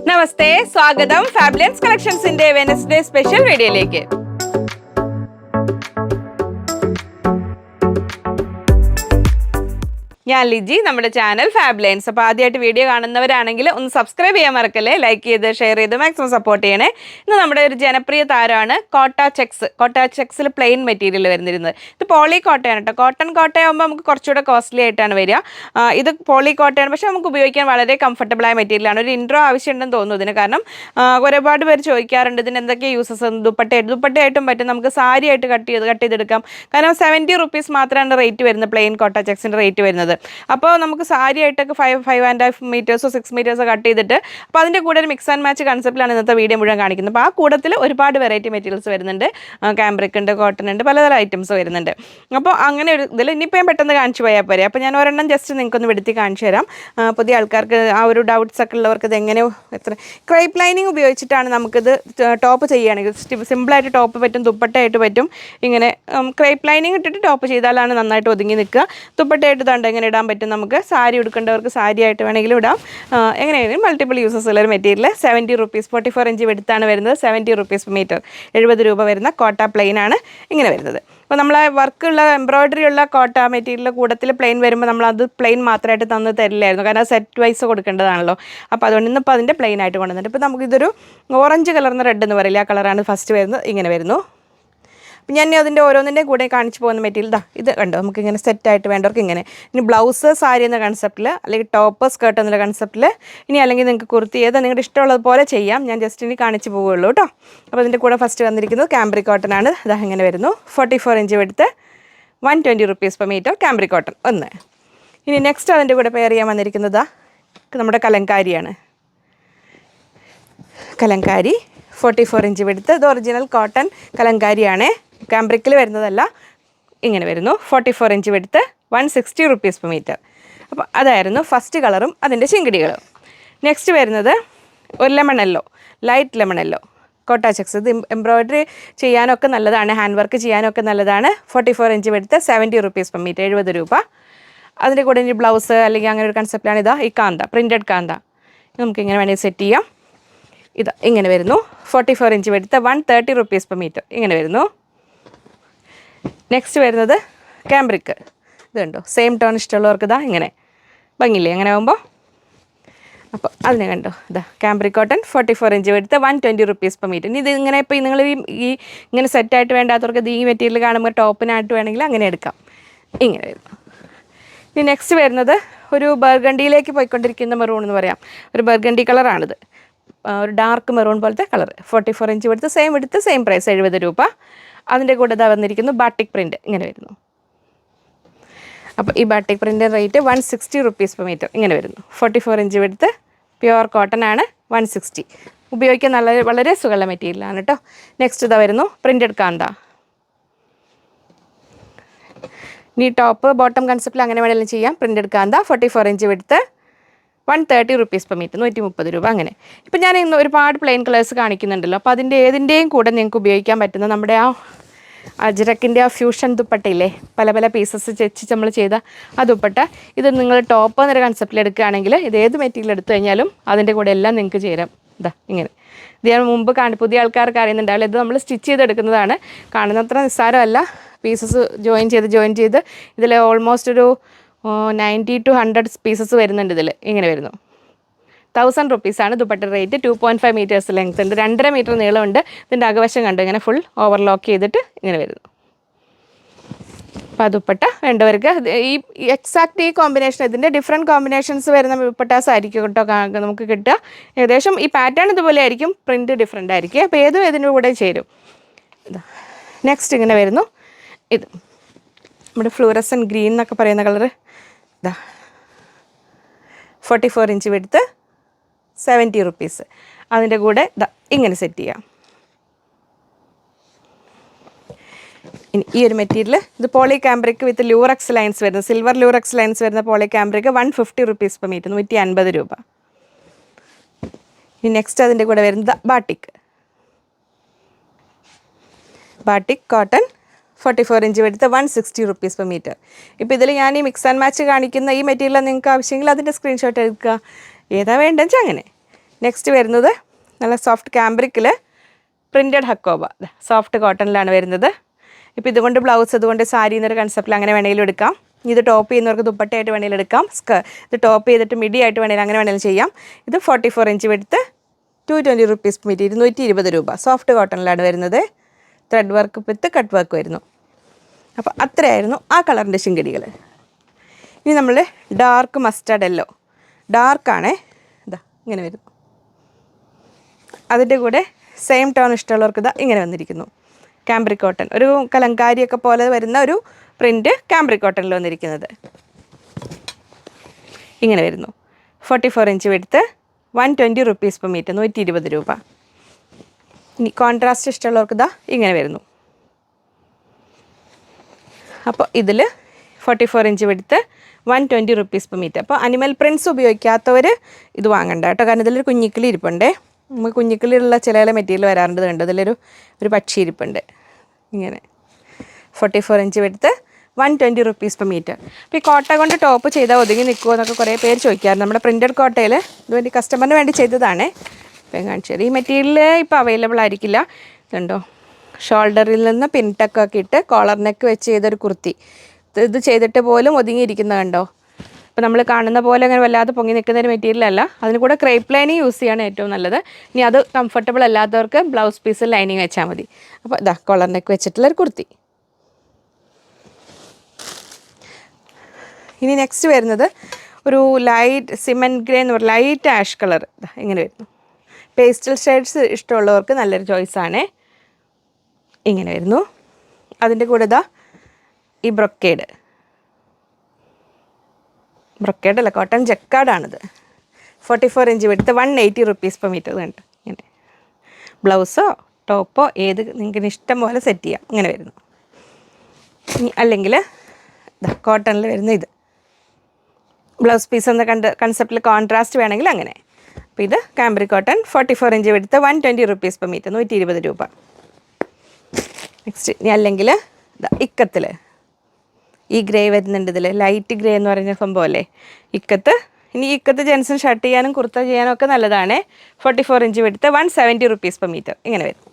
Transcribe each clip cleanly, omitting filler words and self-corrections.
നമസ്തേ, സ്വാഗതം ഫാബ്ലൻസ് കളക്ഷൻസിന്റെ Wednesday special വീഡിയോയിലേക്ക്. ഞാൻ ലിജി, നമ്മുടെ ചാനൽ ഫാബ്ലൈൻസ്. അപ്പോൾ ആദ്യമായിട്ട് വീഡിയോ കാണുന്നവരാണെങ്കിൽ ഒന്ന് സബ്സ്ക്രൈബ് ചെയ്യാൻ മറക്കല്ലേ, ലൈക്ക് ചെയ്ത് ഷെയർ ചെയ്ത് മാക്സിമം സപ്പോർട്ട് ചെയ്യണേ. ഇന്ന് നമ്മുടെ ഒരു ജനപ്രിയ താരമാണ് കോട്ട ചെക്സ്. കോട്ട ചെക്സിൽ പ്ലെയിൻ മെറ്റീരിയൽ വരുന്നിരുന്നത്. ഇത് പോളി കോട്ടയാണ് കേട്ടോ. കോട്ടൺ കോട്ടയാകുമ്പോൾ നമുക്ക് കുറച്ചുകൂടെ കോസ്റ്റ്ലി ആയിട്ടാണ് വരിക. ഇത് പോളി കോട്ടയാണ്, പക്ഷേ നമുക്ക് ഉപയോഗിക്കാൻ വളരെ കംഫർട്ടബിളായ മെറ്റീരിയലാണ്. ഒരു ഇൻട്രോ ആവശ്യമുണ്ടെന്ന് തോന്നുന്നു ഇതിന്. കാരണം ഒരുപാട് പേര് ചോദിക്കാറുണ്ട് ഇതിന് എന്തൊക്കെ യൂസസ്. ദുപ്പട്ടയായിട്ടും പറ്റും, നമുക്ക് സാരി ആയിട്ട് കട്ട് ചെയ്തെടുക്കാം. കാരണം 70 റുപ്പീസ് മാത്രമാണ് റേറ്റ് വരുന്നത്, പ്ലെയിൻ കോട്ട ചെക്സിൻ്റെ റേറ്റ് വരുന്നത്. അപ്പോൾ നമുക്ക് സാരി ആയിട്ടൊക്കെ 5.5 മീറ്റേഴ്സോ 6 മീറ്റേഴ്സോ കട്ട് ചെയ്തിട്ട്, അപ്പോൾ അതിൻ്റെ കൂടെ ഒരു മിക്സ് ആൻഡ് മാച്ച് കൺസെപ്റ്റിലാണ് ഇന്നത്തെ വീഡിയോ മുഴുവൻ കാണിക്കുന്നത്. അപ്പോൾ ആ കൂട്ടത്തിൽ ഒരുപാട് വെറൈറ്റി മെറ്റീരിയൽസ് വരുന്നുണ്ട്. ക്യാമ്പ്രിക് ഉണ്ട്, കോട്ടൺ ഉണ്ട്, പലതരം ഐറ്റംസ് വരുന്നുണ്ട്. അപ്പോൾ അങ്ങനെ ഒരു ഇതിൽ ഇനിയിപ്പോൾ ഞാൻ പെട്ടെന്ന് കാണിച്ചു പോയാൽ പോരെ. അപ്പോൾ ഞാൻ ഒരെണ്ണം ജസ്റ്റ് നിങ്ങൾക്കൊന്ന് വെടുത്തി കാണിച്ചു തരാം. പുതിയ ആൾക്കാർക്ക് ആ ഒരു ഡൗട്ട്സ് ഒക്കെ ഉള്ളവർക്ക് ഇത് എങ്ങനെ ക്രൈപ്പ് ലൈനിങ് ഉപയോഗിച്ചിട്ടാണ് നമുക്കിത് ടോപ്പ് ചെയ്യുകയാണെങ്കിൽ സിമ്പിളായിട്ട് ടോപ്പ് പറ്റും, ദുപ്പട്ടയായിട്ട് പറ്റും. ഇങ്ങനെ ക്രൈപ്പ് ലൈനിങ് ഇട്ടിട്ട് ടോപ്പ് ചെയ്താലാണ് നന്നായിട്ട് ഒതുങ്ങി നിൽക്കുക. ദുപ്പട്ടയായിട്ട് തണ്ട് എങ്ങനെ ഇടാൻ പറ്റും, നമുക്ക് സാരി ഉടുക്കേണ്ടവർക്ക് സാരി ആയിട്ട് വേണമെങ്കിലും ഇടാം. എങ്ങനെയാണെങ്കിലും മൾട്ടിപ്പിൾ യൂസസ് ഉള്ളൊരു മെറ്റീരിയൽ. 70 റുപ്പീസ്, 44 ഇഞ്ച് വെടുത്താണ് വരുന്നത്. 70 റുപ്പീസ് per മീറ്റർ, 70 രൂപ വരുന്ന കോട്ട പ്ലെയിൻ ആണ് ഇങ്ങനെ വരുന്നത്. അപ്പോൾ നമ്മൾ വർക്കുള്ള എംബ്രോയ്ഡറി ഉള്ള കോട്ട മെറ്റീരിയൽ കൂടത്തിൽ പ്ലെയിൻ വരുമ്പോൾ നമ്മളത് പ്ലെയിൻ മാത്രമായിട്ട് തന്ന് തരില്ലായിരുന്നു, കാരണം സെറ്റ് വൈസ് കൊടുക്കേണ്ടതാണല്ലോ. അപ്പോൾ അതുകൊണ്ട് ഇന്നിപ്പോൾ അതിൻ്റെ പ്ലെയിൻ ആയിട്ട് കൊണ്ടുവന്നിട്ട്, ഇപ്പോൾ നമുക്കിതൊരു ഓറഞ്ച് കളർന്ന് റെഡ് എന്ന് പറയില്ല, ആ കളറാണ് ഫസ്റ്റ് വരുന്നത്. ഇങ്ങനെ വരുന്നു. ഞാൻ അതിൻ്റെ ഓരോന്നിൻ്റെ കൂടെ കാണിച്ചു പോകുന്ന മെറ്റീരിയൽ ഇത് കണ്ടോ. നമുക്കിങ്ങനെ സെറ്റായിട്ട് വേണ്ടവർക്ക് ഇങ്ങനെ. ഇനി ബ്ലൗസ് സാരി എന്ന കൺസെപ്റ്റിൽ, അല്ലെങ്കിൽ ടോപ്പ് സ്കേർട്ട് എന്നുള്ള കൺസെപ്റ്റിൽ, ഇനി അല്ലെങ്കിൽ നിങ്ങൾക്ക് കുർത്തി ഏത് നിങ്ങളുടെ ഇഷ്ടമുള്ളത് പോലെ ചെയ്യാം. ഞാൻ ജസ്റ്റ് ഇനി കാണിച്ച് പോവുകയുള്ളൂ കേട്ടോ. അപ്പോൾ അതിൻ്റെ കൂടെ ഫസ്റ്റ് വന്നിരിക്കുന്നത് ക്യാമ്പ്രിക് കോട്ടൺ ആണ്. ഇതാ ഇങ്ങനെ വരുന്നു. 44 ഇഞ്ച് എടുത്ത് 120 rupees per metre cambric cotton ഒന്ന്. ഇനി നെക്സ്റ്റ് അതിൻ്റെ കൂടെ പെയർ ചെയ്യാൻ വന്നിരിക്കുന്നത് നമ്മുടെ കലങ്കാരിയാണ്. കലങ്കാരി 44 ഇഞ്ച് എടുത്ത്, ഇത് ഒറിജിനൽ കോട്ടൺ കലങ്കാരിയാണ്, ക്യാമ്പ്രിക്കിൽ വരുന്നതല്ല. ഇങ്ങനെ വരുന്നു. 44 ഇഞ്ച് എടുത്ത് 160 റുപ്പീസ് per മീറ്റർ. അപ്പോൾ അതായിരുന്നു ഫസ്റ്റ് കളറും അതിൻ്റെ ചിങ്കിടികളും. നെക്സ്റ്റ് വരുന്നത് ഒരു lemon yellow, light lemon yellow കോട്ട ചെക്സ്. ഇത് എംബ്രോയ്ഡറി ചെയ്യാനൊക്കെ നല്ലതാണ്, ഹാൻഡ് വർക്ക് ചെയ്യാനൊക്കെ നല്ലതാണ്. 44 ഇഞ്ച് എടുത്ത് 70 റുപ്പീസ് per മീറ്റർ, 70 രൂപ. അതിൻ്റെ കൂടെ ഇനി ബ്ലൗസ് അല്ലെങ്കിൽ അങ്ങനെ ഒരു കൺസെപ്റ്റാണ്. ഇതാ ഈ കാന്ത, പ്രിൻറ്റഡ് കാന്ത. നമുക്കിങ്ങനെ വേണമെങ്കിൽ സെറ്റ് ചെയ്യാം. ഇത് ഇങ്ങനെ വരുന്നു. 44 ഇഞ്ച് എടുത്ത് 130 റുപ്പീസ് per മീറ്റർ ഇങ്ങനെ വരുന്നു. നെക്സ്റ്റ് വരുന്നത് ക്യാമ്പ്രിക്ക്. ഇത് കണ്ടോ, സെയിം ടോൺ ഇഷ്ടമുള്ളവർക്ക് ഇതാ ഇങ്ങനെ ഭംഗിയില്ലേ അങ്ങനെ ആകുമ്പോൾ. അപ്പോൾ അതിനെ കണ്ടോ, ഇതാ ക്യാമ്പ്രിക് കോട്ടൺ 44 ഇഞ്ച് എടുത്ത് 120 റുപ്പീസ് per മീറ്റർ. ഇനി ഇത് ഇങ്ങനെ ഇപ്പോൾ നിങ്ങൾ ഈ ഇങ്ങനെ സെറ്റായിട്ട് വേണ്ടാത്തവർക്ക് ഇത് ഈ മെറ്റീരിയൽ കാണുമ്പോൾ ടോപ്പിനായിട്ട് വേണമെങ്കിൽ അങ്ങനെ എടുക്കാം. ഇങ്ങനെ വരുന്നു. ഇനി നെക്സ്റ്റ് വരുന്നത് ഒരു ബർഗണ്ടിയിലേക്ക് പോയിക്കൊണ്ടിരിക്കുന്ന മെറൂൺ എന്ന് പറയാം. ഒരു ബർഗണ്ടി കളറാണിത്, ഒരു ഡാർക്ക് മെറൂൺ പോലത്തെ കളർ. 44 ഇഞ്ച് എടുത്ത് സെയിം പ്രൈസ് 70 രൂപ. അതിൻ്റെ കൂടെ ഇതാ വന്നിരിക്കുന്നു ബാട്ടിക് പ്രിൻറ്റ് ഇങ്ങനെ വരുന്നു. അപ്പോൾ ഈ batik print rate 160 rupees per metre ഇങ്ങനെ വരുന്നു. 44 ഇഞ്ച് എടുത്ത് പ്യുവർ കോട്ടൺ ആണ്, 160. ഉപയോഗിക്കാൻ വളരെ സുഖമുള്ള മെറ്റീരിയലാണ് കേട്ടോ. നെക്സ്റ്റ് ഇതാ വരുന്നു പ്രിൻറ്റഡ് കാന്ത. ഇനി ടോപ്പ് ബോട്ടം കൺസെപ്റ്റിൽ അങ്ങനെ വേണമെങ്കിലും ചെയ്യാം. പ്രിൻറ്റഡ് കാന്ത 44 ഇഞ്ച് എടുത്ത് 130 റുപ്പീസ് per മീറ്റർ, 130 രൂപ അങ്ങനെ. ഇപ്പം ഞാൻ ഇന്ന് ഒരുപാട് പ്ലെയിൻ കളേഴ്സ് കാണിക്കുന്നുണ്ടല്ലോ. അപ്പോൾ അതിൻ്റെ ഏതിൻ്റെയും കൂടെ നിങ്ങൾക്ക് ഉപയോഗിക്കാൻ പറ്റുന്ന നമ്മുടെ ആ അജ്രക്കിൻ്റെ ആ ഫ്യൂഷൻ ദുപ്പട്ടയില്ലേ, പല പല പീസസ് വെച്ച് നമ്മൾ ചെയ്ത ആ ദുപ്പട്ട. ഇത് നിങ്ങൾ ടോപ്പ് എന്നൊരു കൺസെപ്റ്റിൽ എടുക്കുകയാണെങ്കിൽ ഇത് ഏത് മെറ്റീരിയൽ എടുത്തു കഴിഞ്ഞാലും അതിൻ്റെ കൂടെ എല്ലാം നിങ്ങൾക്ക് ചേരാം. ഇതാ ഇങ്ങനെ. ഇത് ഞാൻ മുമ്പ് പുതിയ ആൾക്കാർക്ക് അറിയുന്നുണ്ടാവില്ല, ഇത് നമ്മൾ സ്റ്റിച്ച് ചെയ്തെടുക്കുന്നതാണ്. കാണുന്നത്ര നിസ്സാരമല്ല. പീസസ് ജോയിൻ ചെയ്ത് ഇതിൽ ഓൾമോസ്റ്റ് ഒരു 90 to 100 പീസസ് വരുന്നുണ്ട് ഇതിൽ. ഇങ്ങനെ വരുന്നു. 1000 റുപ്പീസാണ് ദുപ്പട്ട റേറ്റ്. 2.5 മീറ്റേഴ്സ് ലെങ്ത് ഉണ്ട്, 2.5 മീറ്റർ നീളമുണ്ട്. ഇതിൻ്റെ അകവശം കണ്ടു ഇങ്ങനെ ഫുൾ ഓവർലോക്ക് ചെയ്തിട്ട് ഇങ്ങനെ വരുന്നു. അപ്പോൾ ആ ദുപ്പട്ട വേണ്ടവർക്ക് ഈ എക്സാക്റ്റ് ഈ കോമ്പിനേഷൻ, ഇതിൻ്റെ ഡിഫറെൻറ്റ് കോമ്പിനേഷൻസ് വരുന്ന ദുപ്പട്ടാസ് ആയിരിക്കും കേട്ടോ നമുക്ക് കിട്ടുക. ഏകദേശം ഈ പാറ്റേൺ ഇതുപോലെ ആയിരിക്കും, പ്രിൻറ്റ് ഡിഫറെൻ്റ് ആയിരിക്കും. അപ്പോൾ ഏതും ഇതിൻ്റെ കൂടെ ചേരും. നെക്സ്റ്റ് ഇങ്ങനെ വരുന്നു. ഇത് നമ്മുടെ ഫ്ലൂറസൻ ഗ്രീൻ എന്നൊക്കെ പറയുന്ന കളറ്. ഇതാ 44 ഇഞ്ച് എടുത്ത് 70 റുപ്പീസ്. അതിൻ്റെ കൂടെ ഇതാ ഇങ്ങനെ സെറ്റ് ചെയ്യാം. ഇനി ഈ ഒരു മെറ്റീരിയൽ ഇത് പോളി കാമ്പ്രിക് വിത്ത് ലൂറക്സ് ലൈൻസ് വരുന്ന, സിൽവർ ലൂറക്സ് ലൈൻസ് വരുന്ന പോളി കാമ്പ്രിക് 150 റുപ്പീസ് per മീറ്റർ, 150 രൂപ. ഇനി നെക്സ്റ്റ് അതിൻ്റെ കൂടെ വരുന്നത് ബാട്ടിക് കോട്ടൺ 44 ഇഞ്ച് എടുത്ത് 160 റുപ്പീസ് per മീറ്റർ. ഇപ്പോൾ ഇതിൽ ഞാൻ ഈ മിക്സ് ആൻഡ് മാച്ച് കാണിക്കുന്ന ഈ മെറ്റീരിയൽ നിങ്ങൾക്ക് ആവശ്യമെങ്കിൽ അതിൻ്റെ സ്ക്രീൻഷോട്ട് എടുക്കുക, ഏതാ വേണ്ടെന്ന് വെച്ചാൽ അങ്ങനെ. നെക്സ്റ്റ് വരുന്നത് നല്ല സോഫ്റ്റ് ക്യാമ്പ്രിക്കിൽ പ്രിൻറ്റഡ് ഹക്കോബ, സോഫ്റ്റ് കോട്ടണിലാണ് വരുന്നത്. ഇപ്പോൾ ഇതുകൊണ്ട് ബ്ലൗസ്, ഇതുകൊണ്ട് സാരി എന്നൊരു കൺസെപ്റ്റിൽ അങ്ങനെ വേണമെങ്കിലും എടുക്കാം. ഇത് ടോപ്പ് ചെയ്യുന്നവർക്ക് ദുപ്പട്ടയായിട്ട് വേണമെങ്കിലും എടുക്കാം. ഇത് ടോപ്പ് ചെയ്തിട്ട് മിഡി ആയിട്ട് വേണമെങ്കിലും അങ്ങനെ വേണമെങ്കിലും ചെയ്യാം. ഇത് 44 ഇഞ്ച് വിഡ്ത്ത്, 220 റുപ്പീസ് മീറ്റ്, 220 രൂപ. സോഫ്റ്റ് കോട്ടണിലാണ് വരുന്നത്. Thread work with cut work വരുന്നു. അപ്പോൾ അത്രയായിരുന്നു ആ കളറിൻ്റെ ശിങ്കടികൾ. ഇനി നമ്മൾ ഡാർക്ക് മസ്റ്റർഡ് യെല്ലോ, ഡാർക്കാണേ, ഇതാ ഇങ്ങനെ വരുന്നു. അതിൻ്റെ കൂടെ സെയിം ടോൺ ഇഷ്ടമുള്ളവർക്ക് ഇതാ ഇങ്ങനെ വന്നിരിക്കുന്നു. ക്യാമ്പ്രിക് കോട്ടൺ, ഒരു കലങ്കാരിയൊക്കെ പോലെ വരുന്ന ഒരു പ്രിൻറ്റ് ക്യാമ്പ്രിക് കോട്ടണിൽ വന്നിരിക്കുന്നത് ഇങ്ങനെ വരുന്നു. 44 inch width, 120 rupees per metre, 120 രൂപ. ഇനി കോൺട്രാസ്റ്റ് ഇഷ്ടമുള്ളവർക്ക് ഇതാ ഇങ്ങനെ വരുന്നു. അപ്പോൾ ഇതിൽ 44 inch width, 120 rupees per metre. അപ്പോൾ അനിമൽ പ്രിൻറ്റ്സ് ഉപയോഗിക്കാത്തവർ ഇത് വാങ്ങണ്ട കേട്ടോ, കാരണം ഇതിലൊരു കുഞ്ഞിക്കിളി ഇരിപ്പുണ്ടേ. നമുക്ക് കുഞ്ഞിക്കിളിയുള്ള ചില മെറ്റീരിയൽ വരാറുണ്ട് കണ്ടോ, ഇതിലൊരു പക്ഷി ഇരിപ്പുണ്ട് ഇങ്ങനെ. 44 inch width, 120 rupees per metre. അപ്പോൾ ഈ കോട്ട കൊണ്ട് ടോപ്പ് ചെയ്താൽ ഒതുങ്ങി നിൽക്കുമോ എന്നൊക്കെ കുറേ പേര് ചോദിക്കാറുണ്ട്. നമ്മുടെ പ്രിൻറ്റഡ് കോട്ടയിൽ ഇതുവേണ്ടി കസ്റ്റമറിന് വേണ്ടി ചെയ്തതാണ്. ഇപ്പം കാണിച്ചത് ഈ മെറ്റീരിയൽ ഇപ്പോൾ അവൈലബിൾ ആയിരിക്കില്ല. ഇതുണ്ടോ, ഷോൾഡറിൽ നിന്ന് പിൻടക്കൊക്കെ ഇട്ട് കോളർ നെക്ക് വെച്ച് ചെയ്തൊരു കുർത്തി. ഇത് ചെയ്തിട്ട് പോലും ഒതുങ്ങിയിരിക്കുന്നത് കണ്ടോ. അപ്പോൾ നമ്മൾ കാണുന്ന പോലെ അങ്ങനെ വല്ലാതെ പൊങ്ങി നിൽക്കുന്ന ഒരു മെറ്റീരിയൽ അല്ല. അതിന് കൂടെ ക്രേപ്പ് ലൈനിങ് യൂസ് ചെയ്യാണ് ഏറ്റവും നല്ലത്. ഇനി അത് കംഫർട്ടബിൾ അല്ലാത്തവർക്ക് ബ്ലൗസ് പീസിൽ ലൈനിങ് വെച്ചാൽ മതി. അപ്പോൾ ഇതാ കോളർ നെക്ക് വെച്ചിട്ടുള്ളൊരു കുർത്തി. ഇനി നെക്സ്റ്റ് വരുന്നത് ഒരു ലൈറ്റ് സിമെൻറ്റ് ഗ്രേ എന്ന് പറയുക, ലൈറ്റ് ആഷ് കളർ ഇങ്ങനെ വരുന്നു. പേസ്റ്റൽ ഷെയ്ഡ്സ് ഇഷ്ടമുള്ളവർക്ക് നല്ലൊരു ചോയ്സാണ്. ഇങ്ങനെ വരുന്നു. അതിൻ്റെ കൂടെ ഇതാ ഈ ബ്രൊക്കേഡ് അല്ല, കോട്ടൺ ജക്കാർഡാണിത്. 44 inch width, 180 rupees per metre. കണ്ട് ഇങ്ങനെ ബ്ലൗസോ ടോപ്പോ ഏത് നിങ്ങൾക്ക് ഇഷ്ടം പോലെ സെറ്റ് ചെയ്യാം. ഇങ്ങനെ വരുന്നു. അല്ലെങ്കിൽ കോട്ടണിൽ വരുന്ന ഇത് ബ്ലൗസ് പീസ് എന്ന കൺസെപ്റ്റിൽ കോൺട്രാസ്റ്റ് വേണമെങ്കിൽ അങ്ങനെ. അപ്പോൾ ഇത് cambric cotton, 44 inch width, 120 rupees per metre, 120 രൂപ. നെക്സ്റ്റ് ഇനി അല്ലെങ്കിൽ ഇക്കത്തിൽ ഈ ഗ്രേ വരുന്നുണ്ട്. ഇതിൽ ലൈറ്റ് ഗ്രേ എന്ന് പറയുന്ന സംഭവം അല്ലേ ഇക്കത്ത്. ഇനി ഇക്കത്ത് ജെൻസിന് ഷർട്ട് ചെയ്യാനും കുർത്ത ചെയ്യാനും ഒക്കെ നല്ലതാണ്. 44 inch width, 170 rupees per metre ഇങ്ങനെ വരും.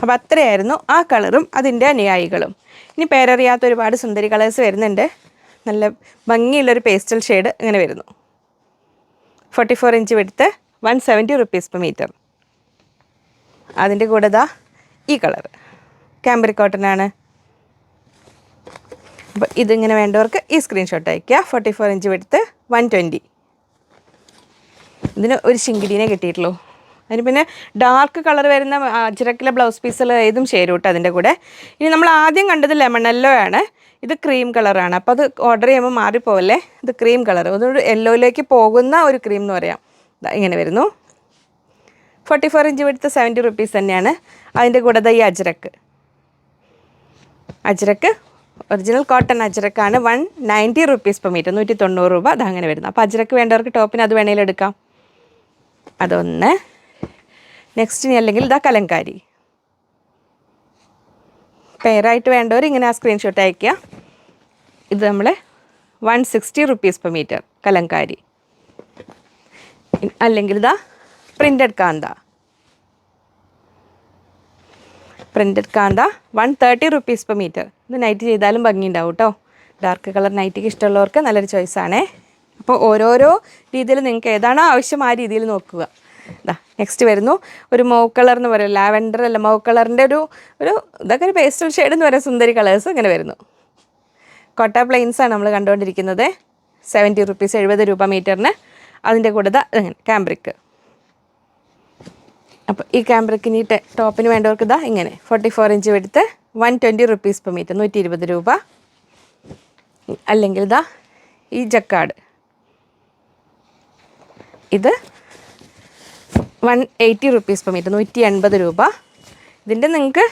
അപ്പോൾ അത്രയായിരുന്നു ആ കളറും അതിൻ്റെ അനുയായികളും. ഇനി പേരറിയാത്ത ഒരുപാട് സുന്ദരി കളേഴ്സ് വരുന്നുണ്ട്. നല്ല ഭംഗിയുള്ളൊരു പേസ്റ്റൽ ഷെയ്ഡ് ഇങ്ങനെ വരുന്നു. 44 inch width, 170 rupees per metre. അതിൻ്റെ കൂടെ ദാ ഈ കളർ ക്യാമ്പ്രിക് കോട്ടനാണ്. അപ്പോൾ ഇതിങ്ങനെ വേണ്ടവർക്ക് ഈ സ്ക്രീൻഷോട്ട് അയയ്ക്കുക. 44 ഇഞ്ച് വിഡ്ത്ത്, 120. ഇതിന് ഒരു ശിങ്കിടീനെ കിട്ടിയിട്ടുള്ളൂ. അതിന് പിന്നെ ഡാർക്ക് കളർ വരുന്ന അജ്രക്കിലെ ബ്ലൗസ് പീസുകൾ ഏതും ചേരും കേട്ടോ അതിൻ്റെ കൂടെ. ഇനി നമ്മൾ ആദ്യം കണ്ടത് ലെമൺ യെല്ലോ ആണ്. ഇത് ക്രീം കളറാണ്. അപ്പോൾ അത് ഓർഡർ ചെയ്യുമ്പോൾ മാറിപ്പോവല്ലേ. ഇത് ക്രീം കളർ, അതൊരു യെല്ലോയിലേക്ക് പോകുന്ന ഒരു ക്രീം എന്ന് പറയാം. ഇങ്ങനെ വരുന്നു. 44 ഇഞ്ച് വിഡ്ത്ത്, 70 റുപ്പീസ് തന്നെയാണ്. അതിൻ്റെ കൂടെ ഈ അജ്രക്ക് ഒറിജിനൽ കോട്ടൺ അജ്രക്കാണ്. 190 റുപ്പീസ് പെർ മീറ്റർ, 190 രൂപ. അതങ്ങനെ വരുന്നു. അപ്പോൾ അജ്രക്ക് വേണ്ടവർക്ക് ടോപ്പിന് അത് വേണമെങ്കിലും എടുക്കാം. അതൊന്ന്. നെക്സ്റ്റ് ഇനി അല്ലെങ്കിൽ കലങ്കാരി പെയറായിട്ട് വേണ്ടവർ ഇങ്ങനെ ആ സ്ക്രീൻഷോട്ട് അയയ്ക്കുക. ഇത് നമ്മൾ 160 റുപ്പീസ് പെർ മീറ്റർ കലങ്കാരി. അല്ലെങ്കിൽ പ്രിൻറ്റഡ് കാന്ത 130 റുപ്പീസ് പെർ മീറ്റർ. ഇത് നൈറ്റ് ചെയ്താലും ഭംഗിയുണ്ടാവും കേട്ടോ. ഡാർക്ക് കളർ നൈറ്റിക്ക് ഇഷ്ടമുള്ളവർക്ക് നല്ലൊരു ചോയ്സാണേ. അപ്പോൾ ഓരോരോ രീതിയിൽ നിങ്ങൾക്ക് ഏതാണോ ആവശ്യം ആ രീതിയിൽ നോക്കുക. നെക്സ്റ്റ് വരുന്നു ഒരു മൗ കളർ എന്ന് പറയുന്നത്, ലാവൻഡർ അല്ല മൗ കളറിൻ്റെ ഒരു ഇതൊക്കെ ഒരു പേസ്റ്റൽ ഷെയ്ഡ് എന്ന് പറയുന്ന സുന്ദരി കളേഴ്സ് ഇങ്ങനെ വരുന്നു. കോട്ട പ്ലെയിൻസാണ് നമ്മൾ കണ്ടുകൊണ്ടിരിക്കുന്നത്. 70 റുപ്പീസ്, 70 രൂപ മീറ്ററിന്. അതിൻ്റെ കൂടെ ഇങ്ങനെ ക്യാമ്പ്രിക്ക്. അപ്പോൾ ഈ ക്യാമ്പ്രിക്കിന് ടോപ്പിന് വേണ്ടവർക്ക് ഇങ്ങനെ 44 inch width, 120 rupees per metre, 120 രൂപ. അല്ലെങ്കിൽ ഈ ജക്കാർഡ്, ഇത് 180 റുപ്പീസ് പെർ മീറ്റർ, 180 രൂപ. ഇതിൻ്റെ നിങ്ങൾക്ക്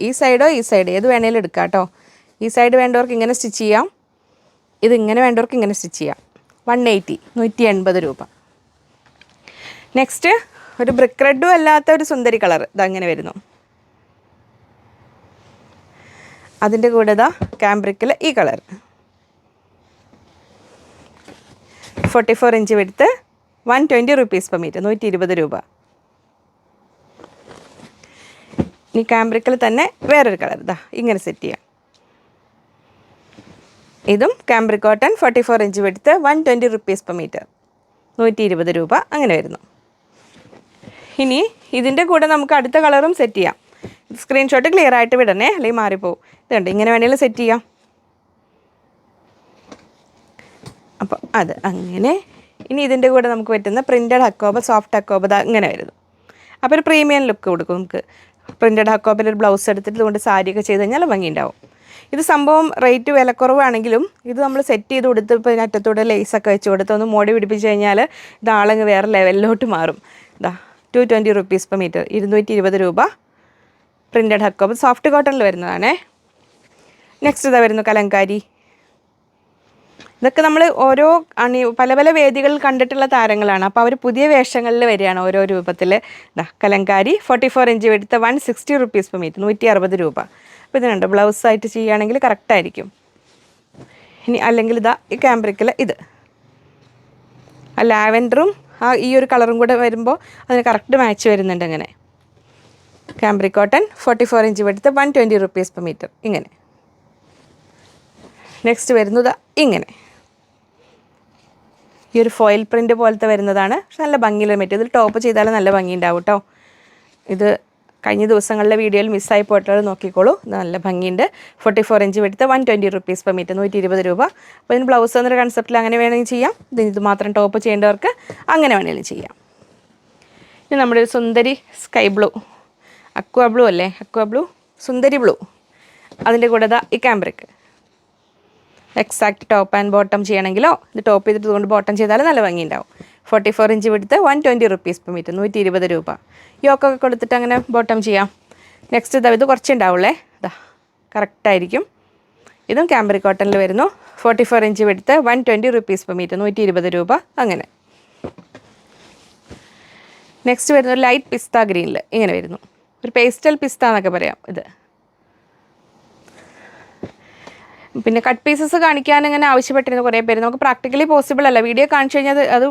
ഈ സൈഡോ ഈ സൈഡ് ഏത് വേണേലും എടുക്കാം കേട്ടോ. ഈ സൈഡ് വേണ്ടവർക്ക് ഇങ്ങനെ സ്റ്റിച്ച് ചെയ്യാം, ഇതിങ്ങനെ വേണ്ടവർക്ക് ഇങ്ങനെ സ്റ്റിച്ച് ചെയ്യാം. 180, 180 രൂപ. നെക്സ്റ്റ് ഒരു ബ്രിക്ക് റെഡും അല്ലാത്ത ഒരു സുന്ദരി കളർ ഇതങ്ങനെ വരുന്നു. അതിൻ്റെ കൂടെ ക്യാമ്പ്രിക്കിൽ ഈ colour 44 inch width, 120 rupees per meter, 120 രൂപ. ഈ ക്യാമ്പ്രിക്കിൽ തന്നെ വേറൊരു കളർ ഇതാ ഇങ്ങനെ സെറ്റ് ചെയ്യാം. ഇതും cambric cotton 44 inch width 120 rupees per meter, 120 രൂപ അങ്ങനെ വരുന്നു. ഇനി ഇതിൻ്റെ കൂടെ നമുക്ക് അടുത്ത കളറും സെറ്റ് ചെയ്യാം. സ്ക്രീൻഷോട്ട് ക്ലിയർ ആയിട്ട് വിടണേ, അല്ലെങ്കിൽ മാറിപ്പോവും. ഇതുണ്ട്, ഇങ്ങനെ വേണമെങ്കിലും സെറ്റ് ചെയ്യാം. അപ്പോൾ അത് അങ്ങനെ. ഇനി ഇതിൻ്റെ കൂടെ നമുക്ക് പറ്റുന്ന പ്രിൻറ്റഡ് ഹക്കോബ, സോഫ്റ്റ് ഹക്കോബ ഇങ്ങനെ വരുന്നു. അപ്പോൾ ഒരു പ്രീമിയം ലുക്ക് കൊടുക്കും നമുക്ക്. പ്രിൻറ്റഡ് ഹക്കോബിൽ ഒരു ബ്ലൗസ് എടുത്തിട്ട് ഇതുകൊണ്ട് സാരിയൊക്കെ ചെയ്ത് കഴിഞ്ഞാൽ ഭംഗിയുണ്ടാവും. ഇത് സംഭവം റേറ്റ് വിലക്കുറവാണെങ്കിലും ഇത് നമ്മൾ സെറ്റ് ചെയ്ത് കൊടുത്ത് ഇപ്പോൾ അറ്റത്തൂടെ ലേസൊക്കെ വെച്ച് കൊടുത്ത് ഒന്ന് മോടി പിടിപ്പിച്ച് കഴിഞ്ഞാൽ ഇത് ആളങ്ങ് വേറെ ലെവലിലോട്ട് മാറും. ഇതാ 220 rupees per meter, 220 രൂപ. പ്രിൻറ്റഡ് ഹക്കോബ് സോഫ്റ്റ് കോട്ടണിൽ വരുന്നതാണേ. നെക്സ്റ്റ് ഇതാ വരുന്നു കലങ്കാരി. ഇതൊക്കെ നമ്മൾ ഓരോ പല പല വേദികളിൽ കണ്ടിട്ടുള്ള താരങ്ങളാണ്. അപ്പോൾ അവർ പുതിയ വേഷങ്ങളിൽ വരികയാണ് ഓരോ രൂപത്തിൽ. ഇതാ കലങ്കാരി 44 ഇഞ്ച് എടുത്ത് 160 rupees per meter, 160 രൂപ. അപ്പോൾ ഇതിനുണ്ട് ബ്ലൗസായിട്ട് ചെയ്യുകയാണെങ്കിൽ കറക്റ്റായിരിക്കും. ഇനി അല്ലെങ്കിൽ ഇതാ ഈ ക്യാമ്പ്രിക്കിൽ ഇത് ആ ലാവൻഡറും ഈ ഒരു കളറും കൂടെ വരുമ്പോൾ അതിന് കറക്റ്റ് മാച്ച് വരുന്നുണ്ട്. അങ്ങനെ ക്യാമ്പ്രിക് കോട്ടൺ 44 ഇഞ്ച് എടുത്ത് 120 rupees per meter ഇങ്ങനെ. നെക്സ്റ്റ് വരുന്നത് ഇങ്ങനെ ഈ ഒരു ഫോയിൽ പ്രിൻ്റ് പോലത്തെ വരുന്നതാണ്. പക്ഷെ നല്ല ഭംഗിയുള്ള മെറ്റീരിയൽ. ഇതിൽ ടോപ്പ് ചെയ്താലും നല്ല ഭംഗിയുണ്ടാവും കേട്ടോ. ഇത് കഴിഞ്ഞ ദിവസങ്ങളിലെ വീഡിയോയിൽ മിസ്സായി പോയിട്ടുള്ളത് നോക്കിക്കോളൂ. നല്ല ഭംഗിയുണ്ട്. 44 ഇഞ്ച് എടുത്ത് 120 rupees per meter, 120 രൂപ. അപ്പോൾ ഇതിന് ബ്ലൗസ് എന്നൊരു കൺസെപ്റ്റിൽ അങ്ങനെ വേണമെങ്കിൽ ചെയ്യാം. ഇത് മാത്രം ടോപ്പ് ചെയ്യേണ്ടവർക്ക് അങ്ങനെ വേണമെങ്കിലും ചെയ്യാം. ഇനി നമ്മുടെ ഒരു സുന്ദരി സ്കൈ ബ്ലൂ, അക്വ ബ്ലൂ അല്ലേ, അക്വ ബ്ലൂ സുന്ദരി ബ്ലൂ. അതിൻ്റെ കൂടെ ഈ cambric exact top and bottom ചെയ്യണമെങ്കിലോ ഇത് ടോപ്പ് ചെയ്തിട്ട് കൊണ്ട് ബോട്ടം ചെയ്താലും നല്ല ഭംഗിയുണ്ടാവും. 44 ഇഞ്ച് എടുത്ത് 120 rupees per meter, 120 രൂപ. യോക്കൊക്കെ കൊടുത്തിട്ട് അങ്ങനെ ബോട്ടം ചെയ്യാം. നെക്സ്റ്റ് ഇത് കുറച്ചുണ്ടാവുള്ളേ, ഇതാ കറക്റ്റായിരിക്കും. ഇതും ക്യാമ്പ്രിക് കോട്ടണിൽ വരുന്നു. 44 ഇഞ്ച് എടുത്ത് 120 rupees per meter, 120 രൂപ അങ്ങനെ. നെക്സ്റ്റ് വരുന്നത് ലൈറ്റ് പിസ്ത ഗ്രീനിൽ ഇങ്ങനെ വരുന്നു. ഒരു പേസ്റ്റൽ പിസ്ത എന്നൊക്കെ പറയാം. ഇത് പിന്നെ കട്ട് പീസസ് കാണിക്കാൻ ഇങ്ങനെ ആവശ്യപ്പെട്ടിരുന്നു കുറേ പേര്. നമുക്ക് പ്രാക്ടിക്കലി പോസിബിൾ അല്ല. വീഡിയോ കാണിച്ചു കഴിഞ്ഞാൽ അത്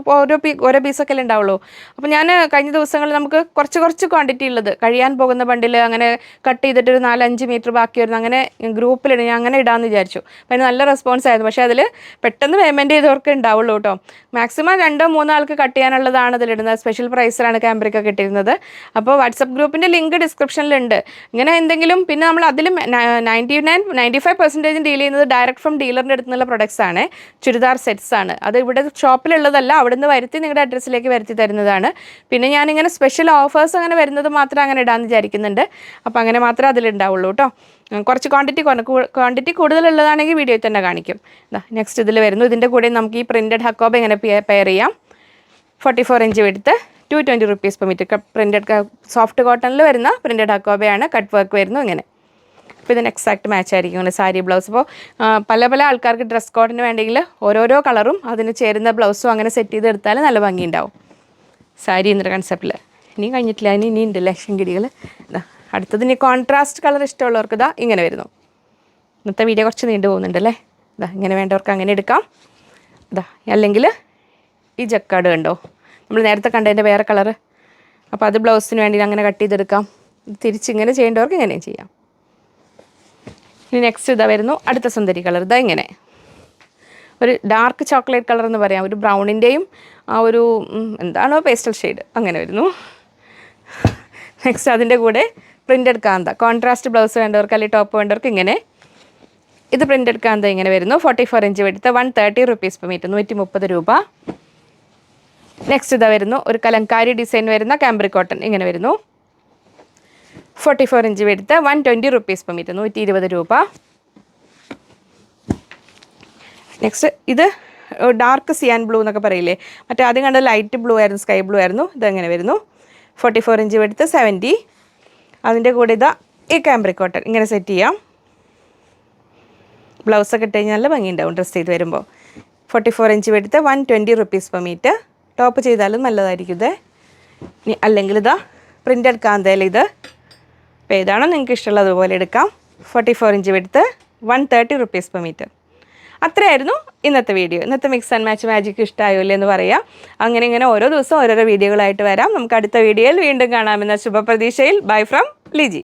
ഓരോ പീസൊക്കെ അല്ലേ ഉണ്ടാവുള്ളൂ. അപ്പോൾ ഞാൻ കഴിഞ്ഞ ദിവസങ്ങളിൽ നമുക്ക് കുറച്ച് ക്വാണ്ടിറ്റി ഉള്ളത് കഴിയാൻ പോകുന്ന ബണ്ടിൽ അങ്ങനെ കട്ട് ചെയ്തിട്ട് ഒരു 4-5 മീറ്റർ ബാക്കി വരുന്നു അങ്ങനെ ഗ്രൂപ്പിലിടും. ഞാൻ അങ്ങനെ ഇടാമെന്ന് വിചാരിച്ചു. അപ്പോൾ അതിന് നല്ല റെസ്പോൺസ് ആയിരുന്നു. പക്ഷേ അതിൽ പെട്ടെന്ന് പേയ്മെൻറ്റ് ചെയ്തവർക്ക് ഉണ്ടാവുള്ളൂ കേട്ടോ. മാക്സിമം 2-3 ആൾക്ക് കട്ട് ചെയ്യാനുള്ളതാണ് അതിലിടുന്നത്. സ്പെഷ്യൽ പ്രൈസിലാണ് ക്യാമ്പ്രിക്കൊക്കെ ഇട്ടിരുന്നത്. അപ്പോൾ വാട്സപ്പ് ഗ്രൂപ്പിൻ്റെ ലിങ്ക് ഡിസ്ക്രിപ്ഷനിലുണ്ട്. ഇങ്ങനെ എന്തെങ്കിലും പിന്നെ നമ്മൾ അതിലും 95% ഡീൽ ചെയ്യുന്നത് ഡയറക്റ്റ് ഫ്രം ഡീലറിൻ്റെ അടുത്ത് നിന്നുള്ള പ്രൊഡക്ട്സ് ആണ്. ചുരിദാർ സെറ്റ്സ് ആണ്. അത് ഇവിടെ ഷോപ്പിലുള്ളതല്ല, അവിടെ നിന്ന് വരുത്തി നിങ്ങളുടെ അഡ്രസ്സിലേക്ക് വരുത്തി തരുന്നതാണ്. പിന്നെ ഞാനിങ്ങനെ സ്പെഷ്യൽ ഓഫേഴ്സ് അങ്ങനെ വരുന്നത് മാത്രം അങ്ങനെ ഇടാമെന്ന് വിചാരിക്കുന്നുണ്ട്. അപ്പോൾ അങ്ങനെ മാത്രമേ അതിലുണ്ടാവുള്ളൂ കേട്ടോ. കുറച്ച് ക്വാണ്ടിറ്റി കൂടുതലുള്ളതാണെങ്കിൽ വീഡിയോയിൽ തന്നെ കാണിക്കും. നെക്സ്റ്റ് ഇതിൽ വരുന്നു. ഇതിൻ്റെ കൂടെ നമുക്ക് ഈ പ്രിൻറ്റഡ് ഹക്കോബ എങ്ങനെ പെയർ ചെയ്യാം. 44 ഇഞ്ച് എടുത്ത് 220 rupees per meter. Printed soft കോട്ടണിൽ വരുന്ന പ്രിൻറ്റഡ് ഹക്കോബയാണ്. കട്ട് വർക്ക് വരുന്നു ഇങ്ങനെ. അപ്പോൾ ഇതിന് എക്സാക്റ്റ് മാച്ച് ആയിരിക്കും അങ്ങനെ സാരി ബ്ലൗസ്. അപ്പോൾ പല ആൾക്കാർക്ക് ഡ്രസ് കോഡിന് വേണ്ടെങ്കിൽ ഓരോരോ കളറും അതിന് ചേരുന്ന ബ്ലൗസും അങ്ങനെ സെറ്റ് ചെയ്തെടുത്താൽ നല്ല ഭംഗിയുണ്ടാവും സാരി എന്നൊരു കൺസെപ്റ്റിൽ. ഇനി കഴിഞ്ഞിട്ടില്ല, ഇനി ഉണ്ട് ലക്ഷം കിടികൾ. അടുത്തത് ഇനി കോൺട്രാസ്റ്റ് കളർ ഇഷ്ടമുള്ളവർക്ക് ഇങ്ങനെ വരുന്നു. ഇന്നത്തെ വീഡിയോ കുറച്ച് നീണ്ടു പോകുന്നുണ്ടല്ലേ. ഇങ്ങനെ വേണ്ടവർക്ക് അങ്ങനെ എടുക്കാം. അല്ലെങ്കിൽ ഈ ജക്കാർഡ് കണ്ടോ, നമ്മൾ നേരത്തെ കണ്ടതിൻ്റെ വേറെ കളറ്. അപ്പോൾ അത് ബ്ലൗസിന് വേണ്ടി അങ്ങനെ കട്ട് ചെയ്തെടുക്കാം. തിരിച്ചിങ്ങനെ ചെയ്യേണ്ടവർക്ക് ഇങ്ങനെയും ചെയ്യാം. ഇനി നെക്സ്റ്റ് വരുന്നു അടുത്ത സുന്ദരി കളർ. ഇങ്ങനെ ഒരു ഡാർക്ക് ചോക്ലേറ്റ് കളർ എന്ന് പറയാം. ഒരു ബ്രൗണിൻ്റെയും ആ ഒരു എന്താണോ പേസ്റ്റൽ ഷെയ്ഡ് അങ്ങനെ വരുന്നു. നെക്സ്റ്റ് അതിൻ്റെ കൂടെ പ്രിൻറ്റഡ് കാന്ത കോൺട്രാസ്റ്റ് ബ്ലൗസ് വേണ്ടവർക്ക് അല്ലെങ്കിൽ ടോപ്പ് വേണ്ടവർക്ക് ഇങ്ങനെ. ഇത് പ്രിൻറ്റഡ് കാന്ത ഇങ്ങനെ വരുന്നു. 44 ഇഞ്ച് എടുത്ത് 130 rupees per meter, 130 രൂപ. നെക്സ്റ്റ് വരുന്നു ഒരു കലങ്കാരി ഡിസൈൻ വരുന്ന ക്യാമ്പ്രിക് കോട്ടൺ ഇങ്ങനെ വരുന്നു. 44 ഇഞ്ച് എടുത്ത് 120 rupees per meter, 120 രൂപ. നെക്സ്റ്റ് ഇത് ഡാർക്ക് സിയാൻ ബ്ലൂ എന്നൊക്കെ പറയില്ലേ, മറ്റേ ആദ്യം കണ്ട ലൈറ്റ് ബ്ലൂ ആയിരുന്നു, സ്കൈ ബ്ലൂ ആയിരുന്നു. ഇതെങ്ങനെ വരുന്നു. 44 ഇഞ്ച് എടുത്ത് 70. അതിൻ്റെ കൂടെ ഈ ക്യാമ്പ്രിക് കോട്ടൺ ഇങ്ങനെ സെറ്റ് ചെയ്യാം. ബ്ലൗസൊക്കെ ഇട്ട് കഴിഞ്ഞാൽ നല്ല ഭംഗിയുണ്ടാവും ഡ്രസ്സ് ചെയ്ത് വരുമ്പോൾ. 44 ഇഞ്ച് എടുത്ത് 120 rupees per meter. ടോപ്പ് ചെയ്താലും നല്ലതായിരിക്കും ഇത്. ഇനി അല്ലെങ്കിൽ പ്രിൻറ്റഡ് കാന്തയിൽ ഇത് അപ്പോൾ ഏതാണോ നിങ്ങൾക്ക് ഇഷ്ടമുള്ളത് അതുപോലെ എടുക്കാം. 44 ഇഞ്ച് എടുത്ത് 130 rupees per meter. അത്രയായിരുന്നു ഇന്നത്തെ വീഡിയോ. ഇന്നത്തെ മിക്സ് ആൻഡ് മാച്ച് മാജിക് ഇഷ്ടമായോ ഇല്ലേ എന്ന് പറയാം. അങ്ങനെ ഇങ്ങനെ ഓരോ ദിവസം ഓരോരോ വീഡിയോകളായിട്ട് വരാം. നമുക്ക് അടുത്ത വീഡിയോയിൽ വീണ്ടും കാണാമെന്ന ശുഭപ്രതീക്ഷയിൽ ബൈ ഫ്രം ലിജി.